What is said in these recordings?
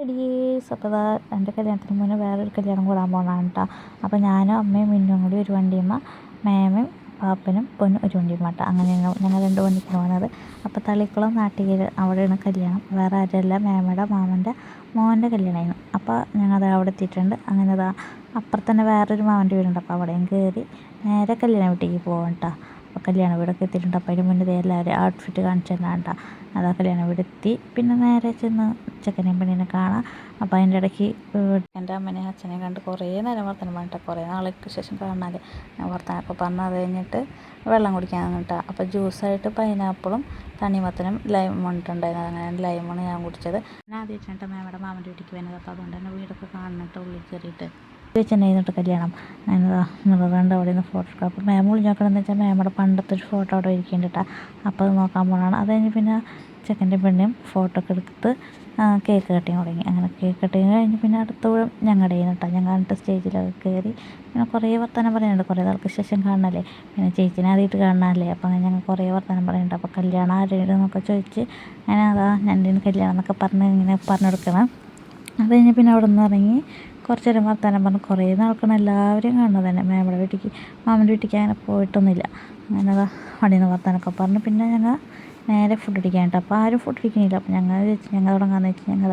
എടീസ് അപ്പോൾ ദാ എൻ്റെ കല്യാണത്തിന് മുന്നേ വേറൊരു കല്യാണം കൂടാൻ പോകണം കേട്ടോ. അപ്പോൾ ഞാനും അമ്മയും മിന്നും കൂടി ഒരു വണ്ടിയുമ്മ, മേമയും പാപ്പനും പൊന്നും ഒരു വണ്ടിയുമ്മ കേട്ടോ. അങ്ങനെയാണ് ഞങ്ങൾ 2 വണ്ടിക്കാണ് പോകുന്നത്. അപ്പോൾ തളിക്കുളം നാട്ടികയിൽ അവിടെയാണ് കല്യാണം. വേറെ ആരുമല്ല, മേമയുടെ മാമൻ്റെ മോൻ്റെ കല്യാണമായിരുന്നു. അപ്പോൾ ഞങ്ങൾ അവിടെ എത്തിയിട്ടുണ്ട്. അങ്ങനെ ദാ അപ്പുറത്ത് തന്നെ വേറൊരു മാമൻ്റെ വീടുണ്ട്. അപ്പോൾ അവിടെയും കയറി നേരെ കല്യാണ വീട്ടിലേക്ക് പോകാം കേട്ടോ. അപ്പോൾ കല്യാണ വീടൊക്കെ എത്തിയിട്ടുണ്ട്. അപ്പോൾ അതിന് മുന്നേ എല്ലാവരും ഔട്ട്ഫിറ്റ് കാണിച്ചു തരണം കേട്ടോ. അതാ കല്യാണ വീടെത്തി. പിന്നെ നേരെ ചെന്ന് ചെക്കനെയും പെണ്ണിനെ കാണാം. അപ്പോൾ അതിൻ്റെ ഇടയ്ക്ക് എൻ്റെ അമ്മനെയും അച്ഛനെയും കണ്ട് കുറേ നേരം വർത്തമാനം പറഞ്ഞിട്ട് കുറേ നാൾക്ക് ശേഷം കാണാൻ ഞാൻ വർത്തമാനമൊക്കെ പറഞ്ഞ് അത് കഴിഞ്ഞിട്ട് വെള്ളം കുടിക്കാൻ കേട്ടോ. അപ്പോൾ ജ്യൂസായിട്ട് പൈനാപ്പിളും തണ്ണിമത്തനും ലൈമും ഇട്ടുണ്ടായിരുന്നു. അങ്ങനെ ലൈമാണ് ഞാൻ കുടിച്ചത്. ഞാൻ ആദ്യമായിട്ടാണ് മേമയുടെ മാമൻ്റെ വീട്ടിലേക്ക് വരുന്നത്. അപ്പോൾ അതുകൊണ്ട് തന്നെ വീടൊക്കെ കാണുന്നിട്ട് ഉള്ളിൽ കയറിയിട്ട് വെച്ചെന്നായിരുന്നിട്ട് കല്യാണം. അങ്ങനെ മിററിൻ്റെ അവിടെ നിന്ന് ഫോട്ടോ എടുക്കുക. അപ്പോൾ മേമ വിളിഞ്ഞോക്കണമെന്ന് വെച്ചാൽ മേമയുടെ പണ്ടത്തെ ഒരു ഫോട്ടോ അവിടെ ഇരിക്കുന്നുണ്ട് കേട്ടോ. അപ്പോൾ അത് നോക്കാൻ പോകണം. അത് കഴിഞ്ഞ് പിന്നെ ചെക്കൻ്റെ പെണ്ണിനും ഫോട്ടോ ഒക്കെ എടുത്ത് കേക്ക് കട്ടിങ് തുടങ്ങി. അങ്ങനെ കേക്ക് കട്ടിങ് കഴിഞ്ഞ് പിന്നെ അടുത്ത ഞങ്ങളുടെ കേട്ടോ. ഞങ്ങളുടെ സ്റ്റേജിലൊക്കെ കയറി പിന്നെ കുറേ വർത്തമാനം പറയുന്നുണ്ട്. കുറേ നാൾക്ക് ശേഷം കാണണമല്ലേ, പിന്നെ ചേച്ചിനെ ആദ്യമായിട്ട് കാണണമല്ലേ. അപ്പോൾ അങ്ങനെ ഞങ്ങൾ കുറേ വർത്തമാനം പറയുന്നുണ്ട്. അപ്പോൾ കല്യാണം ആരുടെ എന്നൊക്കെ ചോദിച്ച് അങ്ങനെ അതാ എൻ്റെ കല്യാണം എന്നൊക്കെ പറഞ്ഞ് ഇങ്ങനെ പറഞ്ഞെടുക്കണം. അത് കഴിഞ്ഞ് പിന്നെ അവിടെ നിന്ന് ഇറങ്ങി കുറച്ച് നേരം വർത്തമാനം പറഞ്ഞ് കുറേ നാൾക്കാണ് എല്ലാവരെയും കാണുന്നത് തന്നെ. മേമയുടെ വീട്ടിലേക്ക് മാമൻ്റെ വീട്ടിലേക്ക് അങ്ങനെ പോയിട്ടൊന്നുമില്ല. അങ്ങനെ അതാ അവിടെ നിന്ന് വർത്തമാനമൊക്കെ പറഞ്ഞ് പിന്നെ ഞങ്ങൾ നേരെ ഫുഡ് അടിക്കാൻ കേട്ടോ. അപ്പോൾ ആരും ഫുഡ് അടിക്കുന്നില്ല. അപ്പോൾ ഞങ്ങൾ തുടങ്ങാമെന്ന് വെച്ച് ഞങ്ങൾ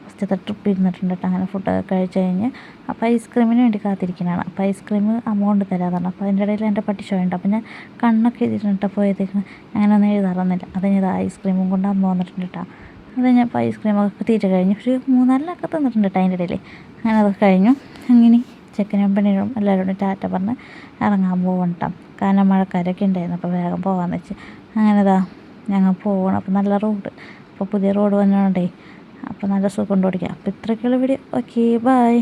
ഫസ്റ്റത്തെ ട്രിപ്പ് ഇരുന്നിട്ടുണ്ട് കേട്ടോ. അങ്ങനെ ഫുഡൊക്കെ കഴിച്ച് കഴിഞ്ഞ് അപ്പോൾ ഐസ്ക്രീമിന് വേണ്ടി കാത്തിരിക്കുന്നതാണ്. അപ്പോൾ ഐസ്ക്രീം അമൗണ്ട് തരാതാണ്. അപ്പോൾ അതിൻ്റെ ഇടയിൽ എൻ്റെ പട്ടി ഷോയുണ്ട്. അപ്പോൾ ഞാൻ കണ്ണൊക്കെ എഴുതിയിട്ടുണ്ട് പോയത്തേക്ക് അങ്ങനെ ഒന്നും എഴുതാറൊന്നുമില്ല. അത് കഴിഞ്ഞ് ഐസ്ക്രീമും കൊണ്ട് അമ്മ വന്നിട്ടുണ്ട് കേട്ടോ. അത് കഴിഞ്ഞപ്പോൾ ഐസ്ക്രീമൊക്കെ തീറ്റ കഴിഞ്ഞു. ഒരു 3-4 തന്നിട്ടുണ്ട് കേട്ടോ അതിൻ്റെ ഇടയിൽ. അങ്ങനെ അതൊക്കെ കഴിഞ്ഞു. അങ്ങനെ ചെക്കനും പെണ്ണിനും എല്ലാവരോടും ടാറ്റ പറഞ്ഞ് ഇറങ്ങാൻ പോകണം കേട്ടോ. കാരണം മഴക്കാരൊക്കെ ഉണ്ടായിരുന്നു. അപ്പോൾ വേഗം പോകാമെന്ന് വെച്ച് അങ്ങനെ ഇതാ ഞങ്ങൾ പോകണം. അപ്പോൾ നല്ല റോഡ്, അപ്പോൾ പുതിയ റോഡ് വന്നോണ്ടേ അപ്പോൾ നല്ല സുഖം കൊണ്ട് ഓടിക്കാം. അപ്പോൾ ഇത്രയ്ക്കുള്ള വീഡിയോ. Okay, by.